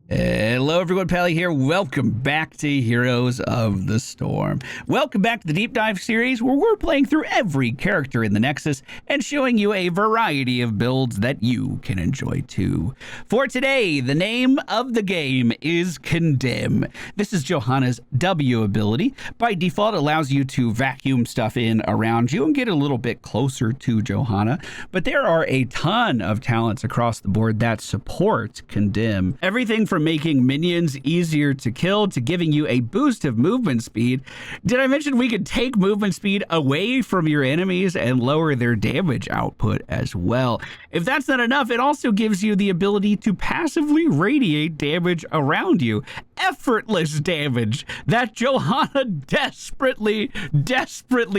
Hello everyone, Pally here. Welcome back to Heroes of the Storm. Welcome back to the Deep Dive series where we're playing through every character in the Nexus and showing you a variety of builds that you can enjoy too. For today, the name of the game is Condemn. This is Johanna's W ability. By default, it allows you to vacuum stuff in around you and get a little bit closer to Johanna, but there are a ton of talents across the board that support Condemn. Everything from making minions easier to kill to giving you a boost of movement speed. Did I mention we could take movement speed away from your enemies and lower their damage output as well? If that's not enough, it also gives you the ability to passively radiate damage around you. Effortless damage that Johanna desperately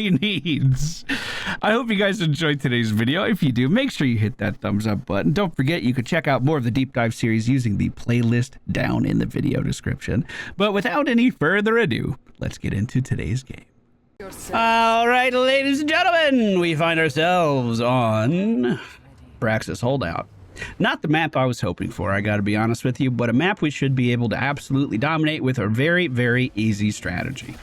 needs. I hope you guys enjoyed today's video. If you do, make sure you hit that thumbs up button. Don't forget you can check out more of the Deep Dive series using the playlist down in the video description. But without any further ado, let's get into today's game. All right, ladies and gentlemen, we find ourselves on Braxis Holdout. Not the map I was hoping for, I gotta be honest with you, but a map we should be able to absolutely dominate with a very easy strategy.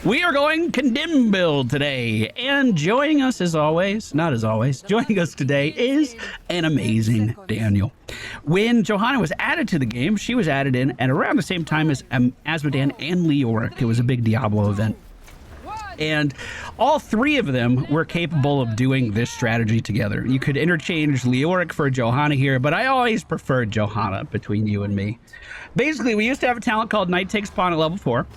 We are going Condemn build today, and joining us as always, not as always, joining us today is an amazing Daniel. When Johanna was added to the game, she was added in at around the same time as Azmodan and Leoric. It was a big Diablo event. And all three of them were capable of doing this strategy together. You could interchange Leoric for Johanna here, but I always preferred Johanna between you and me. Basically, we used to have a talent called Night Takes Spawn at level 4.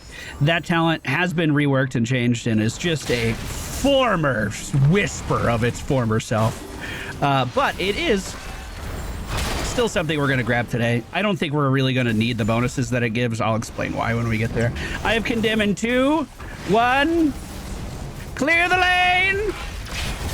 That talent has been reworked and changed and is just a former whisper of its former self. But it is still something we're going to grab today. I don't think we're really going to need the bonuses that it gives. I'll explain why when we get there. I have Condemn in 2, 1... Clear the lane!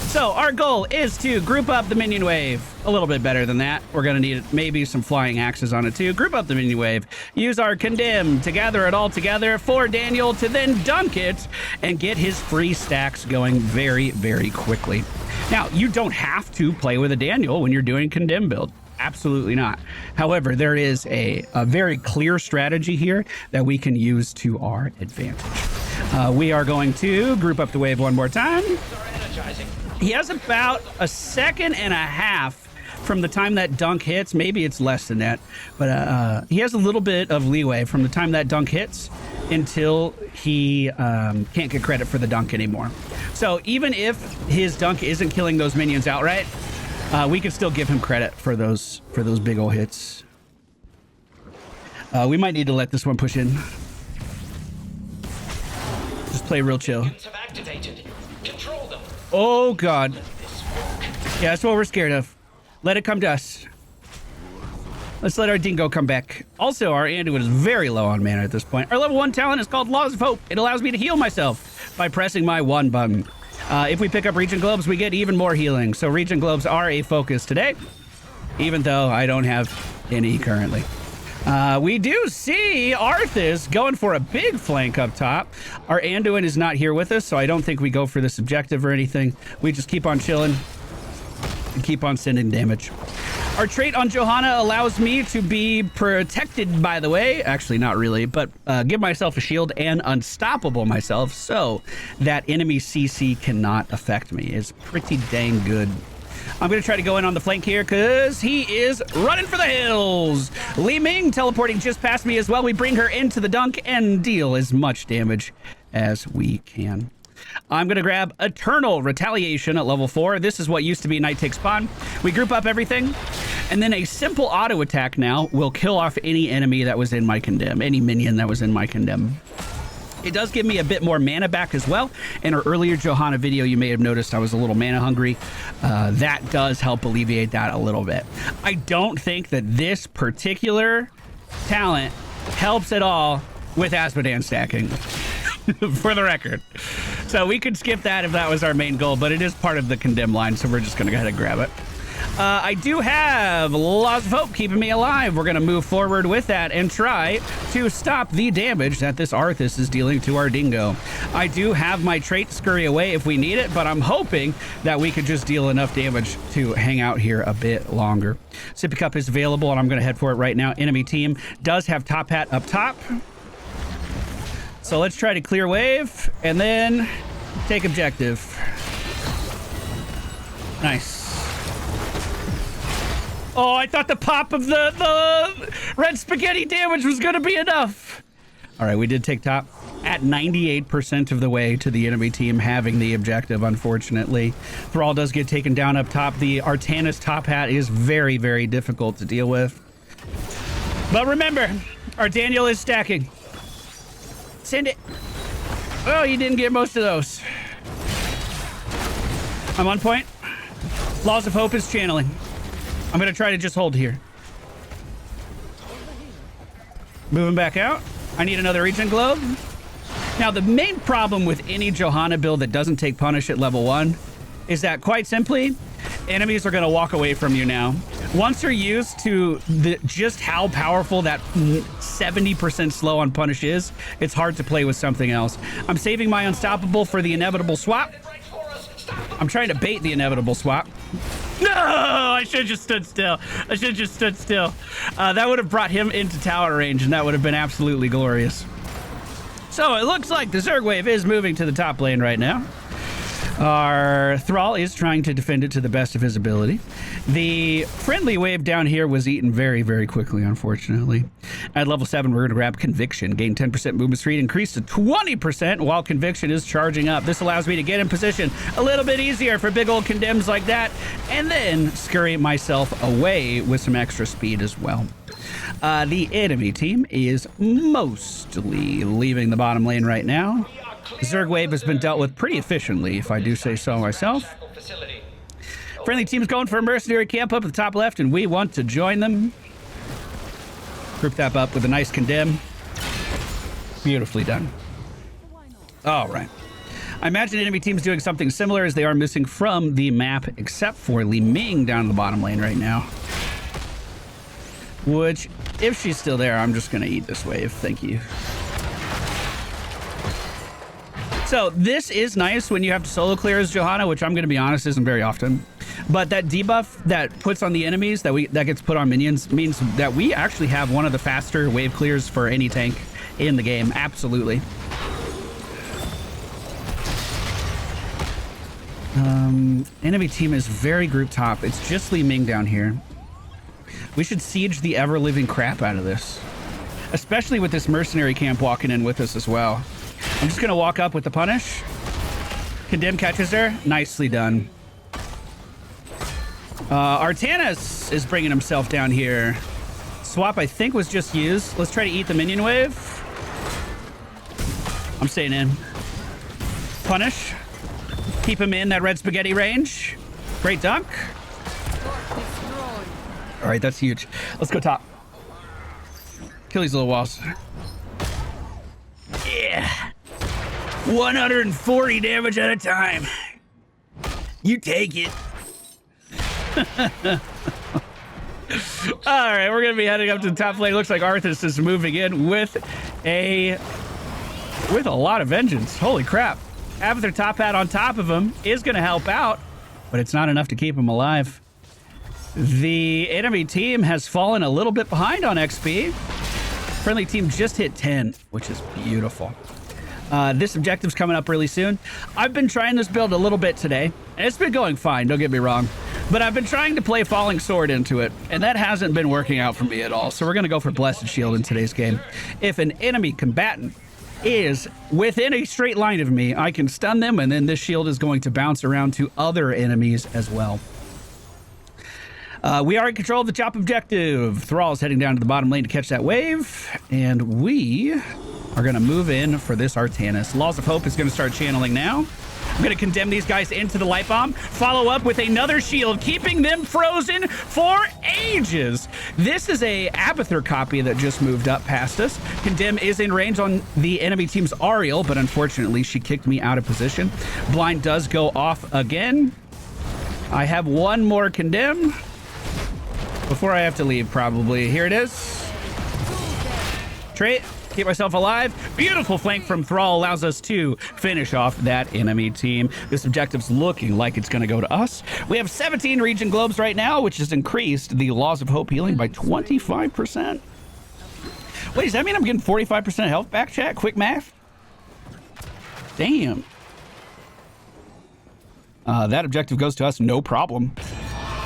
So our goal is to group up the minion wave. A little bit better than that. We're gonna need maybe some flying axes on it too. Group up the minion wave. Use our Condemn to gather it all together for Daniel to then dunk it and get his free stacks going very quickly. Now, you don't have to play with a Daniel when you're doing Condemn build. Absolutely not. However, there is a very clear strategy here that we can use to our advantage. We are going to group up the wave one more time. He has about a second and a half from the time that dunk hits. Maybe it's less than that, but he has a little bit of leeway from the time that dunk hits until he can't get credit for the dunk anymore. So even if his dunk isn't killing those minions outright, we can still give him credit for those big ol' hits. We might need to let this one push in. Just play real chill. Oh god. Yeah, that's what we're scared of. Let it come to us. Let's let our dingo come back. Also, our Anduin is very low on mana at this point. Our level 1 talent is called Laws of Hope. It allows me to heal myself by pressing my 1 button. If we pick up Regen Globes, we get even more healing. So Regen Globes are a focus today, even though I don't have any currently. We do see Arthas going for a big flank up top. Our Anduin is not here with us, so I don't think we go for this objective or anything. We just keep on chilling and keep on sending damage. Our trait on Johanna allows me to be protected, by the way. Actually, not really, but give myself a shield and unstoppable myself so that enemy CC cannot affect me. It's pretty dang good. I'm going to try to go in on the flank here because he is running for the hills. Li Ming teleporting just past me as well. We bring her into the dunk and deal as much damage as we can. I'm going to grab Eternal Retaliation at level 4. This is what used to be Night Takes Spawn. We group up everything, and then a simple auto attack now will kill off any enemy that was in my Condemn, any minion that was in my Condemn. It does give me a bit more mana back as well. In our earlier Johanna video, you may have noticed I was a little mana hungry. That does help alleviate that a little bit. I don't think that this particular talent helps at all with Azmodan stacking, for the record. So we could skip that if that was our main goal, but it is part of the Condemn line, so we're just going to go ahead and grab it. I do have Laws of Hope keeping me alive. We're going to move forward with that and try to stop the damage that this Arthas is dealing to our dingo. I do have my trait Scurry Away if we need it, but I'm hoping that we could just deal enough damage to hang out here a bit longer. Sippy Cup is available, and I'm going to head for it right now. Enemy team does have Top Hat up top. So let's try to clear wave and then take objective. Nice. Oh, I thought the pop of the red spaghetti damage was going to be enough. All right, we did take top at 98% of the way to the enemy team having the objective, unfortunately. Thrall does get taken down up top. The Artanis Top Hat is very, very difficult to deal with. But remember, our Daniel is stacking. Send it. Oh, you didn't get most of those. I'm on point. Laws of Hope is channeling. I'm going to try to just hold here. Moving back out. I need another regen globe. Now, the main problem with any Johanna build that doesn't take punish at level 1 is that, quite simply, enemies are going to walk away from you now. Once you're used to just how powerful that 70% slow on punish is, it's hard to play with something else. I'm saving my unstoppable for the inevitable swap. I'm trying to bait the inevitable swap. No, I should have just stood still. I should have just stood still. That would have brought him into tower range, and that would have been absolutely glorious. So it looks like the Zerg wave is moving to the top lane right now. Our Thrall is trying to defend it to the best of his ability. The friendly wave down here was eaten very, very quickly, unfortunately. At level 7, we're going to grab Conviction. Gain 10% movement speed, increase to 20% while Conviction is charging up. This allows me to get in position a little bit easier for big old Condemns like that, and then scurry myself away with some extra speed as well. The enemy team is mostly leaving the bottom lane right now. Zerg wave has been dealt with pretty efficiently, if I do say so myself. Friendly team's going for a mercenary camp up at the top left, and we want to join them. Group that up with a nice Condemn. Beautifully done. All right. I imagine enemy team's doing something similar, as they are missing from the map, except for Li Ming down in the bottom lane right now. Which, if she's still there, I'm just going to eat this wave. Thank you. So this is nice when you have to solo clear as Johanna, which I'm going to be honest isn't very often. But that debuff that puts on the enemies, that gets put on minions, means that we actually have one of the faster wave clears for any tank in the game. Absolutely. Enemy team is very group top. It's just Li Ming down here. We should siege the ever-living crap out of this. Especially with this mercenary camp walking in with us as well. I'm just going to walk up with the punish. Condemn catches her. Nicely done. Artanis is bringing himself down here. Swap, I think, was just used. Let's try to eat the minion wave. I'm staying in. Punish. Keep him in that red spaghetti range. Great dunk. All right, that's huge. Let's go top. Kill these little walls. Yeah. 140 damage at a time. You take it. All right, we're going to be heading up to the top lane. Looks like Arthas is moving in with a lot of vengeance. Holy crap. Abathur Top Hat on top of him is going to help out, but it's not enough to keep him alive. The enemy team has fallen a little bit behind on XP. Friendly team just hit 10, which is beautiful. This objective's coming up really soon. I've been trying this build a little bit today, and it's been going fine, don't get me wrong. But I've been trying to play Falling Sword into it, and that hasn't been working out for me at all. So we're going to go for Blessed Shield in today's game. If an enemy combatant is within a straight line of me, I can stun them, and then this shield is going to bounce around to other enemies as well. We are in control of the top objective. Thrall's heading down to the bottom lane to catch that wave, and we are going to move in for this Artanis. Laws of Hope is going to start channeling now. I'm going to condemn these guys into the light bomb, follow up with another shield, keeping them frozen for ages. This is a Abathur copy that just moved up past us. Condemn is in range on the enemy team's Ariel, but unfortunately she kicked me out of position. Blind does go off again. I have one more Condemn. Before I have to leave, probably. Here it is. Trait. Keep myself alive. Beautiful flank from Thrall allows us to finish off that enemy team. This objective's looking like it's going to go to us. We have 17 region globes right now, which has increased the Laws of Hope healing by 25%. Wait, does that mean I'm getting 45% health back, chat? Quick math? Damn. That objective goes to us, no problem.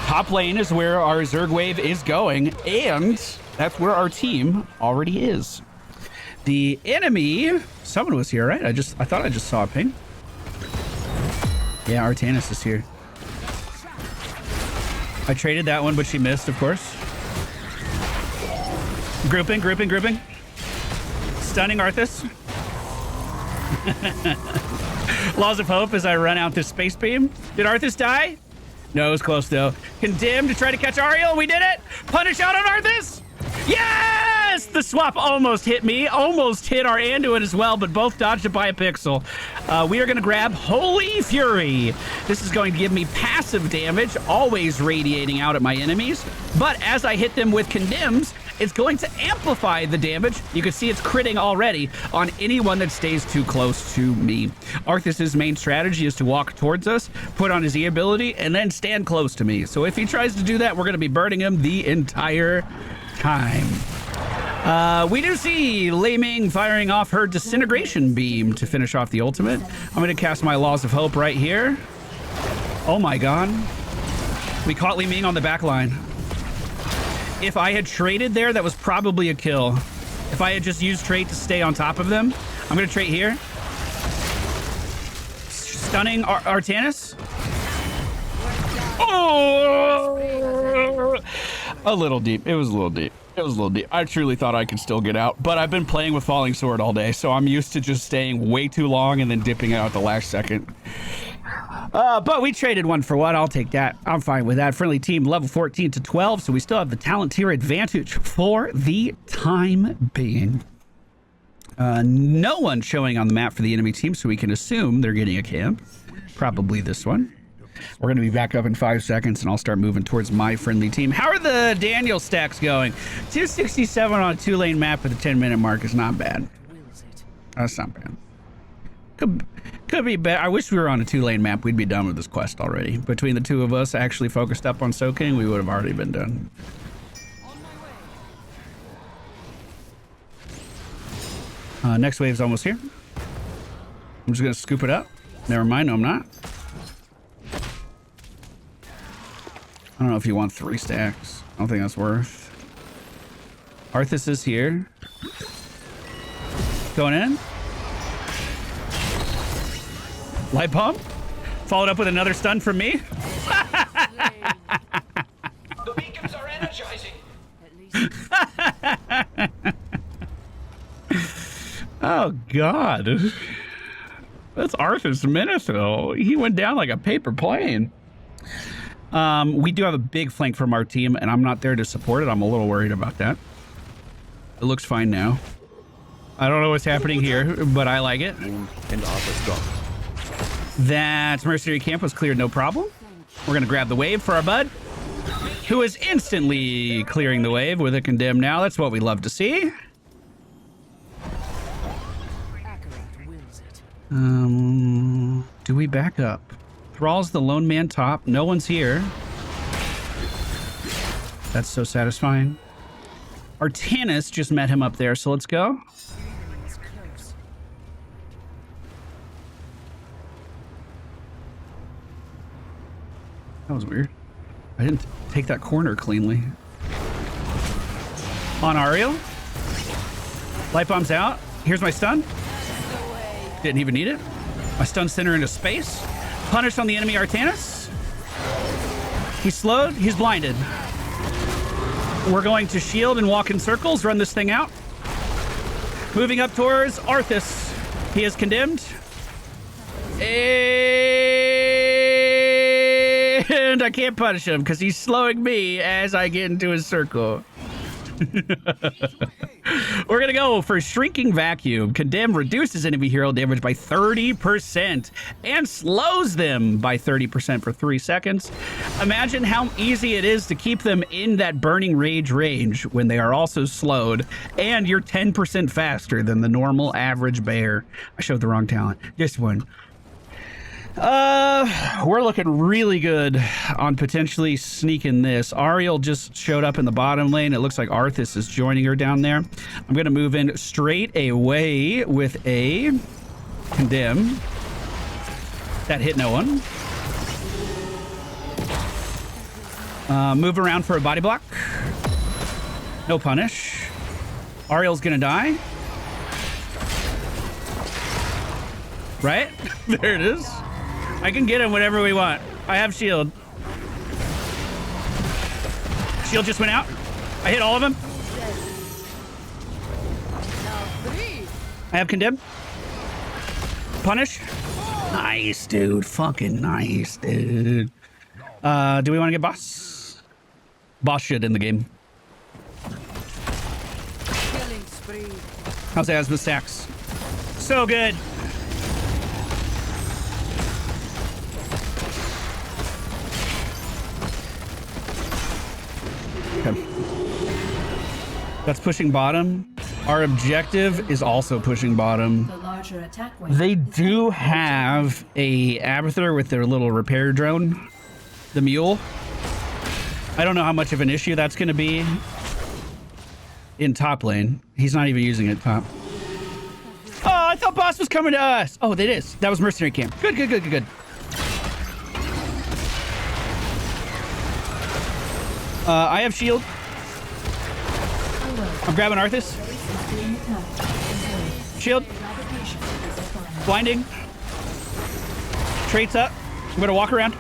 Top lane is where our Zerg wave is going, and that's where our team already is. The enemy, someone was here, right? I thought I just saw a ping. Yeah, Artanis is here. I traded that one, but she missed, of course. Grouping. Stunning Arthas. Laws of Hope as I run out this space beam. Did Arthas die? No, it was close though. Condemn to try to catch Ariel. We did it. Punish out on Arthas. Yes! The swap almost hit me. Almost hit our Anduin as well, but both dodged it by a pixel. We are going to grab Holy Fury. This is going to give me passive damage, always radiating out at my enemies. But as I hit them with Condemns, it's going to amplify the damage. You can see it's critting already on anyone that stays too close to me. Arthas' main strategy is to walk towards us, put on his E ability, and then stand close to me. So if he tries to do that, we're going to be burning him the entire time. We do see Lei Ming firing off her disintegration beam to finish off the ultimate. I'm going to cast my Laws of Hope right here. Oh my god. We caught Lei Ming on the back line. If I had traded there, that was probably a kill. If I had just used trait to stay on top of them. I'm going to trait here. Stunning Artanis. Oh! A little deep. It was a little deep. It was a little deep. I truly thought I could still get out, but I've been playing with Falling Sword all day, so I'm used to just staying way too long and then dipping out at the last second. But we traded one for one. I'll take that. I'm fine with that. Friendly team level 14 to 12, so we still have the talent tier advantage for the time being. No one showing on the map for the enemy team, so we can assume they're getting a camp. Probably this one. We're going to be back up in 5 seconds, and I'll start moving towards my friendly team. How are the Daniel stacks going? 267 on a 2-lane map with a 10-minute mark is not bad. That's not bad. Could be better. I wish we were on a 2-lane map. We'd be done with this quest already. Between the two of us actually focused up on soaking, we would have already been done. Next wave's almost here. I'm just going to scoop it up. Never mind, no, I'm not. I don't know if you want 3 stacks. I don't think that's worth. Arthas is here. Going in. Light pump. Followed up with another stun from me. The beacons are energizing. Oh, God. That's Arthas minute, though. He went down like a paper plane. We do have a big flank from our team, and I'm not there to support it. I'm a little worried about that. It looks fine now. I don't know what's happening here, but I like it. And Arthas gone. That mercenary camp was cleared, no problem. We're going to grab the wave for our bud, who is instantly clearing the wave with a Condemn now. That's what we love to see. Do we back up? Thrall's the lone man top. No one's here. That's so satisfying. Artanis just met him up there, so let's go. That was weird. I didn't take that corner cleanly. On Ariel. Light bomb's out. Here's my stun. Didn't even need it. My stun sent her into space. Punish on the enemy Artanis. He's slowed. He's blinded. We're going to shield and walk in circles. Run this thing out. Moving up towards Arthas. He is condemned. And I can't punish him because he's slowing me as I get into his circle. We're going to go for Shrinking Vacuum. Condemn reduces enemy hero damage by 30% and slows them by 30% for 3 seconds. Imagine how easy it is to keep them in that Burning Rage range when they are also slowed, and you're 10% faster than the normal average bear. I showed the wrong talent. This one. We're looking really good on potentially sneaking this. Ariel just showed up in the bottom lane. It looks like Arthas is joining her down there. I'm going to move in straight away with a Condemn. That hit no one. Move around for a body block. No punish. Ariel's going to die. Right? There it is. I can get him whenever we want. I have shield. Shield just went out. I hit all of them. I have Condemn. Punish. Nice, dude. Fucking nice, dude. Do we want to get boss? Boss shit in the game. How's Asma stacks? So good. Okay. That's pushing bottom. Our objective is also pushing bottom. They do have a Abathur with their little repair drone, the mule. I don't know how much of an issue that's going to be in top lane. He's not even using it top. Oh, I thought boss was coming to us. Oh, it is. That was mercenary camp. Good, good, good, good, good. I have shield. I'm grabbing Arthas. Shield. Blinding. Traits up. I'm gonna walk around.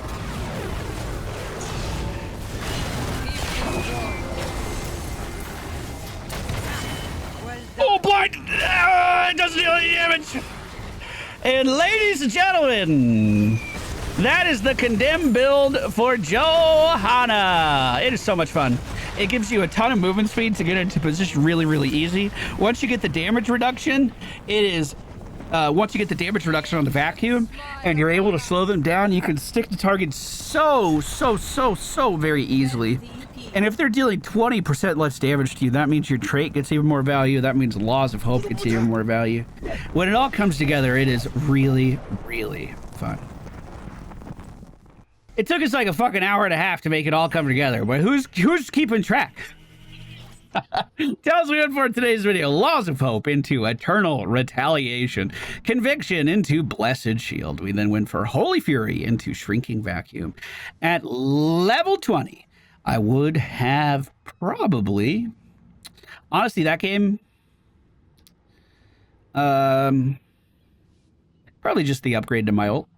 Oh, blind! It doesn't deal any damage. And ladies and gentlemen, that is the Condemn build for Johanna. It is so much fun. It gives you a ton of movement speed to get into position really, really easy. Once you get the damage reduction, it is... once you get the damage reduction on the vacuum and you're able to slow them down, you can stick to targets so very easily. And if they're dealing 20% less damage to you, that means your trait gets even more value. That means Laws of Hope gets even more value. When it all comes together, it is really, really fun. It took us like a fucking hour and a half to make it all come together, but who's keeping track? Tell us what we went for today's video. Laws of Hope into Eternal Retaliation. Conviction into Blessed Shield. We then went for Holy Fury into Shrinking Vacuum. At level 20, I would have probably... Honestly, that game... probably just the upgrade to my ult.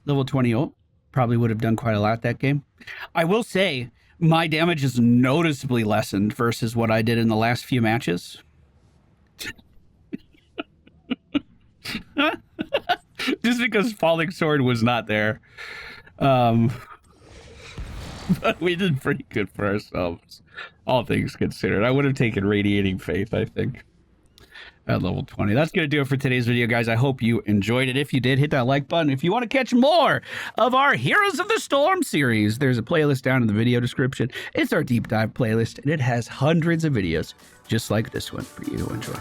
Level 20 ult. Probably would have done quite a lot that game. I will say... my damage is noticeably lessened versus what I did in the last few matches. Just because Falling Sword was not there. But we did pretty good for ourselves, all things considered. I would have taken Radiating Faith, I think, at level 20. That's going to do it for today's video, guys. I hope you enjoyed it. If you did, hit that like button. If you want to catch more of our Heroes of the Storm series, there's a playlist down in the video description. It's our deep dive playlist, and it has hundreds of videos just like this one for you to enjoy.